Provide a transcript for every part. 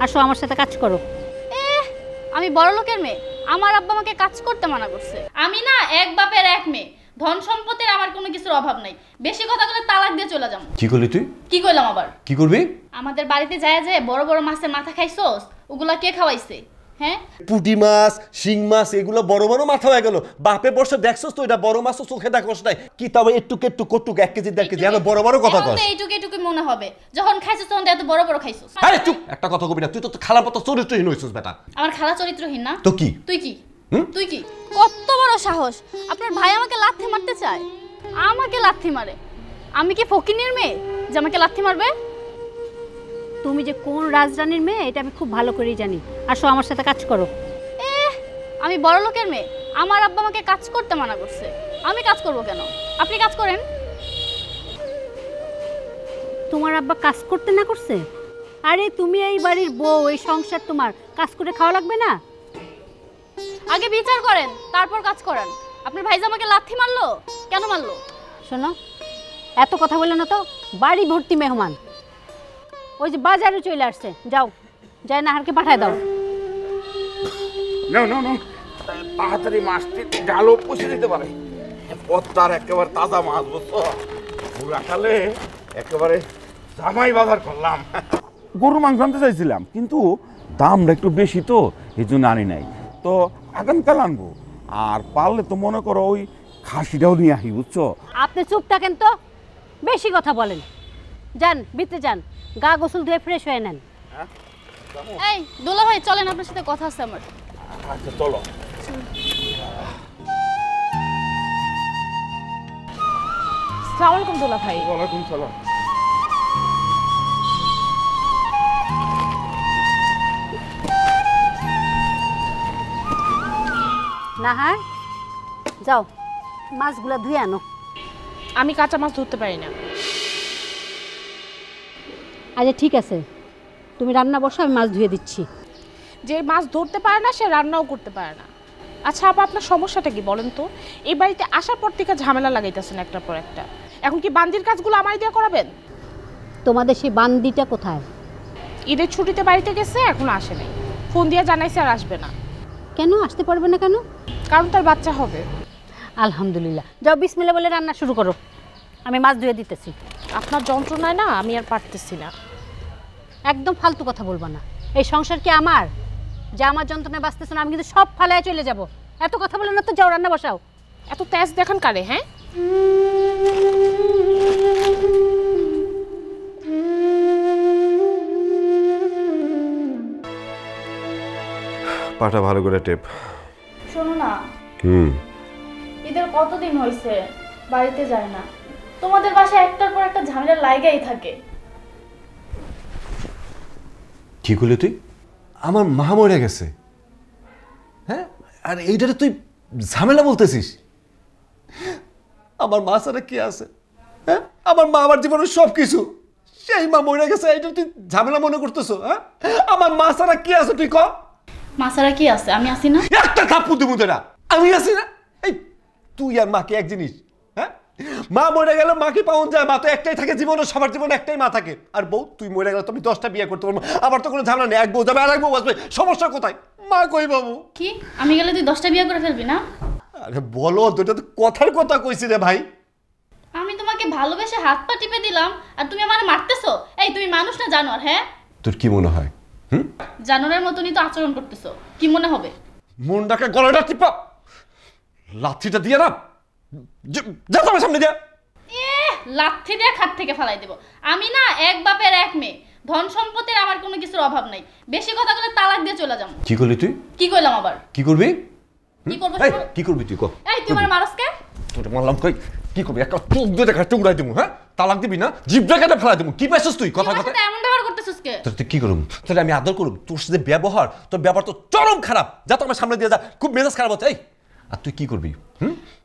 আসো আমার সাথে কাজ করো। আমি বড় লোকের মেয়ে, আমার আব্বা আমাকে কাজ করতে মানা করছে। আমি না এক বাপের এক মেয়ে, ধন সম্পত্তির আমার কোনো কিছুর অভাব নাই। বেশি কথা বলে তালাক দিয়ে চলে যাবো। কি করলি তুই? কি কইলাম আবার? কি করবি? আমাদের বাড়িতে যায় যে বড় বড় মাছের মাথা খাইছস, ওগুলা কে খাওয়াইছে? হ্যাঁ, পুঁটি মাছ, শিং মাছ এগুলো বড় বড় মাথা হয়ে গেল। বাপে বসে দেখছস তো, এটা বড় মাছ চোখে দেখছস নাই কি? তবে একটু 1 কেজি 1.5 কেজি এত বড় বড় কথা কস। এইটুকু এইটুকু মনে হবে, যখন খাইছস তখন এত বড় বড় খাইছস। আরে চুপ, একটা কথা কবি না, তুই তো খালার মতো চরিত্রহীন হইছস বেটা। আমার খালা চরিত্রহীন না তো কি? তুই কি? তুই কি? কত বড় সাহস! আপনার ভাই আমাকে লাথি মারতে চায়, আমাকে লাথি মারে। আমি কি ফকিনীর মেয়ে যে আমাকে লাথি মারবে? তুমি যে কোন রাজরানীর মেয়ে এটা আমি খুব ভালো করেই জানি। আসো আমার সাথে কাজ করো। আমি বড় লোকের মেয়ে, আমার আব্বা আমাকে কাজ করতে মানা করছে। আমি কাজ করব কেন? আপনি কাজ করেন। তোমার আব্বা কাজ করতে না করছে? আরে তুমি এই বাড়ির বউ, এই সংসার তোমার, কাজ করে খাওয়া লাগবে না? আগে বিচার করেন, তারপর কাজ করেন। আপনার ভাইজা আমাকে লাথি মারলো কেন? মারলো? শোনো, এত কথা বলে না তো। বাড়ি ভর্তি মেহমান, ওই যে বাজারে চলে আসছে। যাও, যাই নাহারকে পাঠায় দাও। নাও নাও নাও, তাড়াতাড়ি মাছটি ডালও পুষে দিতে পারে। পদ্মার একেবারে তাজা মাছ, বুঝছো? পুরাকালে একেবারে জামাই বাজার করলাম। গরু মাংস আনতে চাইছিলাম, কিন্তু দামটা একটু বেশি তো, এই জন্য আনি নাই। তো আগামীকাল আনবো। আর পারলে তো মনে করো ওই খাসিটাও নিয়ে আসি, বুঝছো? আপনি চুপ থাকেন তো, বেশি কথা বলেন। যান ভিতরে যান, গা গোসল ধুয়ে ফ্রেশ হয়ে নেন। এই দুলা ভাই চলেন, আপনার সাথে কথা আছে আমার। আচ্ছা চলো। আসসালামু আলাইকুম দুলা ভাই। ওয়ালাইকুম সালাম। নাহার, যাও মাছগুলা ধুয়ে আনো। আমি কাঁচা মাছ ধরতে পারি না। আচ্ছা ঠিক আছে, তুমি রান্না বসো, আমি মাছ ধুয়ে দিচ্ছি। যে মাছ ধরতে পারে না সে রান্নাও করতে পারে না। আচ্ছা আপা, আপনার সমস্যাটা কি বলেন তো? এই বাড়িতে আসার পর থেকে ঝামেলা লাগাইতেছেন একটার পর একটা। এখন কি বান্দির কাজগুলো আমায় দিয়ে করাবেন? তোমাদের সেই বান্দিটা কোথায়? ঈদের ছুটিতে বাড়িতে গেছে, এখন আসে নাই। ফোন দিয়ে জানাইছে আর আসবে না। কেন আসতে পারবে না কেন? কারণ তার বাচ্চা হবে। আলহামদুলিল্লাহ, যাও বিসমিল্লাহ বলে রান্না শুরু করো, আমি মাছ ধুয়ে দিতেছি। আপনার যন্ত্রণায় না আমি আর পারতেছি না। একদম ফালতু কথা বলবা না। এই সংসার কি আমার? যা আমার যন্ত্রণায় বাঁচতেছে না, আমি কিন্তু সব ফালায় চলে যাব। এত কথা বলে না তো, যাও রান্না বসাও। এত তেজ দেখান কারে? হ্যাঁ, পাটা ভালো করে টেপ। শোনো না, হুম, ঈদের কতদিন হয়েছে বাড়িতে যায় না। তোমাদের বাসায় একটার পর একটা ঝামেলা লাগাই থাকে। কি করলি তুই? আমার মা মরে গেছে, হ্যাঁ? আর এইটারে তুই ঝামেলা বলতেছিস? আমার মা ছাড়া কি আছে? হ্যাঁ, আমার মা আমার জীবনের সব কিছু। সেই মা মরে গেছে, এইটা তুই ঝামেলা মনে করতেছো? হ্যাঁ, আমার মা ছাড়া কি আছে তুই ক? মাছারা কি আছে? আমি আছি না? একটা থাপ্পড় দিব তোরা, আমি আছি না? এই তুই আর মাকে এক জিনিস? হ্যাঁ, মা মরে গেলে মাকে পাওয়া যায়, মা তো একটাই থাকে জীবনে, সবার জীবনে একটাই মা থাকে। আর বউ, তুই মরে গেলে তুমি 10টা বিয়ে করতে পারবো, আবার তো কোনো ঝামেলা নেই। এক বউ যাবে আর এক বউ আসবে, সমস্যা কোথায়? মা কই বাবু? কি আমি গেলে তুই 10টা বিয়ে করে ফেলবি না? আরে বলো, দুটো তো কথার কথা কইছি রে ভাই। আমি তোমাকে ভালোবেসে হাত পা টিপে দিলাম আর তুমি আমারে মারতেছো? এই তুমি মানুষ না জানোয়ার? হ্যাঁ, তোর কি মনে হয়? জানোয়ারের মতনই তো আচরণ করতেছো। কি মনে হবে? মনটাকে গলাটা টিপা লাঠিটা দিয়ে না, যা তোমার সামনে যা। লাথি দিয়ে খাট থেকে ফালাই দেব। আমি না এক বাপের এক মেয়ে, ধন সম্পত্তির আমার কোনো কিছুর অভাব নাই। বেশি কথা বলে তালাক দিয়ে চলে যাবো। কি করলি তুই? কি কইলাম আবার? কি করবি? কি করবো? এই কি করবি তুই? কো এই তুই আমার মারস কে? তোর মারলাম কই? কি করবি? একটা চোখ দিয়ে দেখা টুকরাই দেবো। হ্যাঁ, তালাক দিবি না, জিভটা কেটে ফেলাই দেবো। কি পাইছিস তুই? কথা কথা এমন ব্যবহার করতেছিস কে? তোর তুই কি করুম? তাহলে আমি আদর করুম? তোর সাথে ব্যবহার, তোর ব্যবহার তো চরম খারাপ। যা তো আমার সামনে দিয়ে যা, খুব মেজাজ খারাপ হচ্ছে। এই আর তুই কি করবি?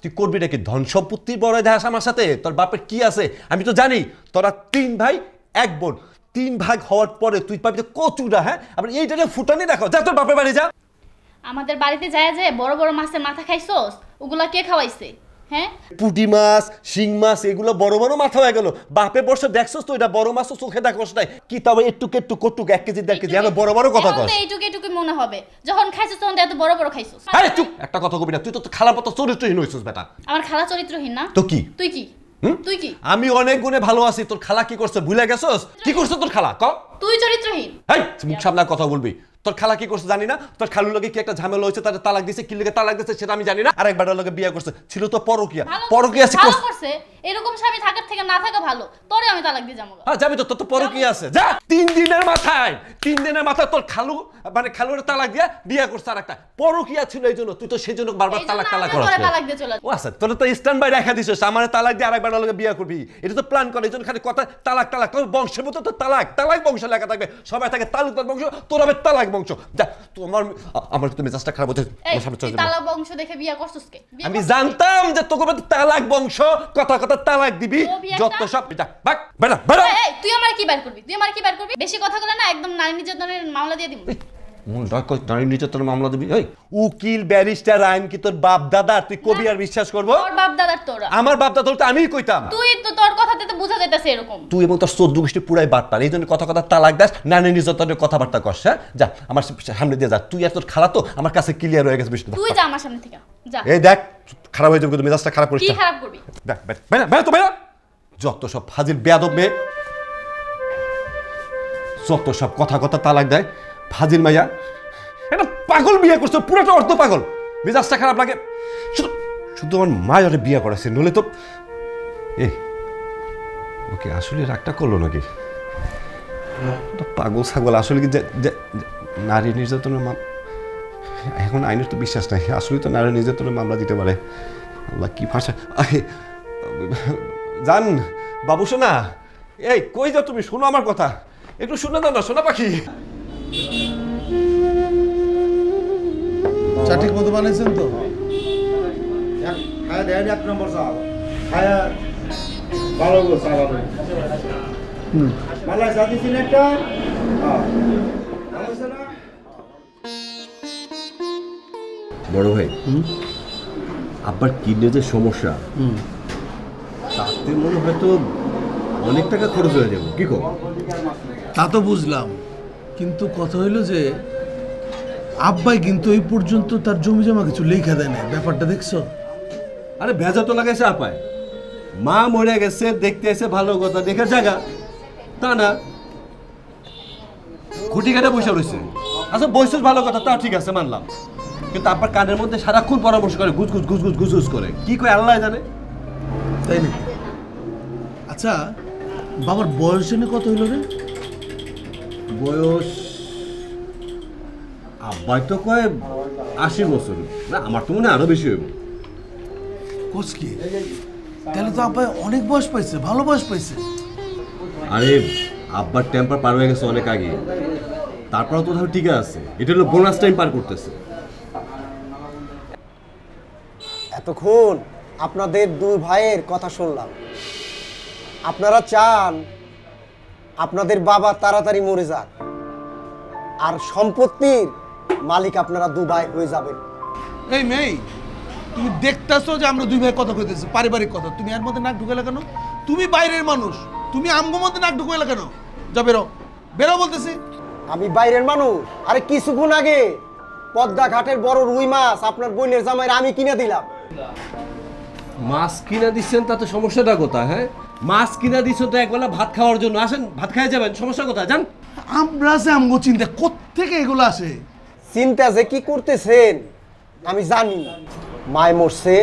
তুই করবি নাকি ধন সম্পত্তির বড় দেখাস আমার সাথে? তোর বাপের কি আছে আমি তো জানি। তোরা 3 ভাই 1 বোন, 3 ভাগ হওয়ার পরে তুই পাবি তো কচুরা। হ্যাঁ, আবার এইটাকে ফুটানি দেখো। যা তোর বাপের বাড়ি যা। আমাদের বাড়িতে যায় যে বড় বড় মাছের মাথা খাইছস, ওগুলা কে খাওয়াইছে? হ্যাঁ পুঁটি মাছ শিং মাছ এগুলো বড় বড় মাথা হয়ে গেল বাপে বসে দেখছস তো এটা বড় মাছ তো চোখে দেখছস নাই কি তবে একটু 1 কেজি 1.5 কেজি এত বড় বড় কথা এখন কস তো এইটুকু মনে হবে যখন খাইছিস তখন তো এত বড় বড় খাইছিস আরে চুপ একটা কথা কবি না তুই তো খালার মতো চরিত্রহীন হইছিস বেটা আমার খালা চরিত্রহীন না তো কি তুই কি তুই কি আমি অনেক গুণে ভালো আছি তোর খালা কি করছে ভুলে গেছস কি করছে তোর খালা ক তুই চরিত্রহীন এই মুখ সামনে কথা বলবি তোর খালা কি করছে জানি না তোর খালুর লগে কি একটা ঝামেলা হয়েছে তার তালাক দিছে কি লগে তালাক দিছে সেটা আমি জানি না আর একবার লগে বিয়ে করছে ছিল তো পরকিয়া ভালো করছে এরকম স্বামী থাকার থেকে না থাকা ভালো তোরে আমি তালাক দিয়ে যাবো হ্যাঁ যাবি তো তোর তো পরকিয়া আছে যা 3 দিনের মাথায় তোর খালু মানে খালুর তালাক দিয়া বিয়ে করছে আর একটা পরকিয়া ছিল এই জন্য তুই তো সেই জন্য বারবার তালাক করছিস তোরে তালাক দিয়ে চলে ও আচ্ছা তোর তো স্ট্যান্ড বাই রাখা দিছিস আমার তালাক দিয়ে আরেকবার লগে বিয়ে করবি এটা তো প্ল্যান করে এই জন্য খালি কথা তালাক তোর বংশের মতো তো তালাক বংশ লেখা থাকবে সবাই থাকে তালুকদার বংশ তোর হবে তালাক বংশ যা আমার তো মেজাজটা খারাপ হচ্ছে তালাক বংশ দেখে বিয়ে করছিস কে আমি জানতাম যে তোকে তালাক বংশ কথা তালাক দিবি যত সব ভাগ বেড়া এই তুই আমার কি বার করবি বেশি কথা বলে না একদম নারী নির্যাতনের মামলা দিয়ে দিবি নারী নির্যাতনের মামলা দিবি এই উকিল ব্যারিস্টার আইন কি তোর বাপ দাদা তুই কবি আর বিশ্বাস করবো তোর বাপ দাদার তোরা আমার বাপ দাদা তো আমিই কইতাম তুই তো তোর কথাতে তো বোঝা যাইতাছে এরকম তুই এবং তোর 14 গোষ্ঠী পুরাই বাটপার এই জন্য কথা তালাক দাস নারী নির্যাতনের কথাবার্তা কস হ্যাঁ যা আমার সামনে দিয়ে যা তুই আর তোর খালা তো আমার কাছে ক্লিয়ার হয়ে গেছে বিষয়টা তুই যা আমার সামনে থেকে যা এই দেখ খারাপ হয়ে যাবে কিন্তু মেজাজটা খারাপ করিস কি না খারাপ করবি দেখ বেড়া তো বেড়া যত সব ফাজিল বেয়াদব মেয়ে যত সব কথা তালাক দেয় ফাজিল মাইয়া এটা পাগল বিয়ে করছে পুরোটা অর্থ পাগল মেজাজটা খারাপ লাগে শুধু আমার মা ওটা বিয়ে করেছে নইলে তো এই ওকে আসলে রাগটা করলো নাকি পাগল ছাগল আসলে কি নারী নির্যাতনের এখন আইনের তো বিশ্বাস নাই আসলে তো নারী নির্যাতনের মামলা দিতে পারে আল্লাহ কি ভাষা জান বাবু শোনা এই কই যাও তুমি শোনো আমার কথা একটু শুনে দাও না সোনা পাখি চা ঠিক মতো বানাইছেন তো এক নম্বর চা ভালো চা মালাই চা দিচ্ছেন একটা বড় ভাই আব্বার কিডনিতে সমস্যা তাতে মনে হয়তো অনেক টাকা খরচ হয়ে যাবে কি কর তা তো বুঝলাম কিন্তু কথা হইলো যে আব্বাই কিন্তু এই পর্যন্ত তার জমি জমা কিছু লেখা দেয় না ব্যাপারটা দেখছো আরে ভেজা তো লাগাইছে আপায় মা মরে গেছে দেখতে এসে ভালো কথা দেখে জায়গা তা না খুঁটি কাটে বসে রয়েছে আচ্ছা বৈশুস ভালো কথা তা ঠিক আছে মানলাম কিন্তু আব্বার কানের মধ্যে সারাক্ষণ পরামর্শ করে গুজগুজ করে কি কয় আল্লাহ জানে তাই নাকি আচ্ছা বাবার বয়স জেনে কত হইল রে বয়স আব্বাই তো কয় 80 বছর না আমার তো মনে হয় আরো বেশি হইব কোচ কি তাহলে তো আব্বাই অনেক বয়স পাইছে ভালো বয়স পাইছে আরে আব্বার টেম্পার পার হয়ে গেছে অনেক আগে তারপর তো ধর ঠিক আছে এটা হলো বোনাস টাইম পার করতেছে এতক্ষণ আপনাদের দুই ভাইয়ের কথা শুনলাম আপনারা চান আপনাদের বাবা তাড়াতাড়ি মরে যাক আর সম্পত্তির মালিক আপনারা দুই ভাই হয়ে যাবেন এই মেয়ে তুমি দেখতেছো যে আমরা দুই ভাই কথা কইতেছি পারিবারিক কথা তুমি এর মধ্যে নাক ঢুকাইলা কেন তুমি বাইরের মানুষ তুমি আমগো মধ্যে নাক ঢুকাইলা কেন যা বেরো বেরো বলতেছি আমি বাইরের মানুষ আরে কিছুক্ষণ আগে পদ্মা ঘাটের বড় রুই মাছ আপনার বোনের জামাইরা আমি কিনে দিলাম মাছ কিনা দিচ্ছেন তাতে সমস্যাটা কোথায় হ্যাঁ মাছ কিনা দিচ্ছ তো একবেলা ভাত খাওয়ার জন্য আসেন ভাত খাই যাবেন সমস্যা কোথায় জান আমরা যে আমগো চিন্তা কোত্থেকে এগুলো আসে চিন্তা যে কি করতেছেন আমি জানি মায় মরছে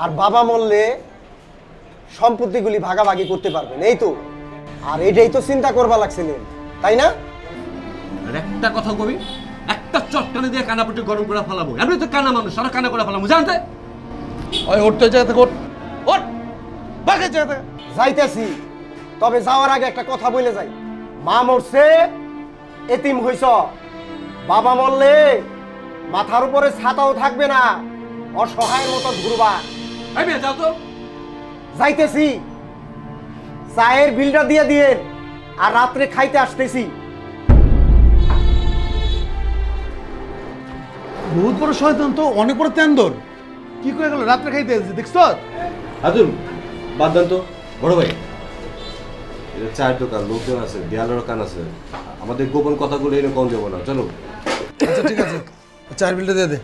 আর বাবা মরলে সম্পত্তিগুলি ভাগাভাগি করতে পারবেন এই তো আর এটাই তো চিন্তা করবা লাগছিলেন তাই না আর একটা কথা কবি একটা চটকানে দিয়ে কানাপটি গরম করে ফেলাবো এমনি তো কানা মানুষ সারা কানা করে ফেলাবো জানতে ওই উঠতে জায়গা থেকে ওঠ বাগে জায়গা যাইতেছি তবে যাওয়ার আগে একটা কথা বলে যাই মা মরছে এতিম হইছ বাবা মরলে মাথার উপরে ছাতাও থাকবে না অসহায়ের মতো ঘুরবা যাও তো যাইতেছি চায়ের বিলটা দিয়ে দিয়েন আর রাত্রে খাইতে আসতেছি বহুত বড় শয়তান তো অনেক বড় তেন্দর কি করে গেল রাত্রে খাইতে এসেছে দেখছ? আদুল বাদ দেন তো বড় ভাই, এটা চায়ের দোকান, লোকজন আছে, দেয়ালেরও কান আছে, আমাদের গোপন কথাগুলো এনে কম যাবো না, চলো। আচ্ছা ঠিক আছে, চায়ের বিলটা দিয়ে দে।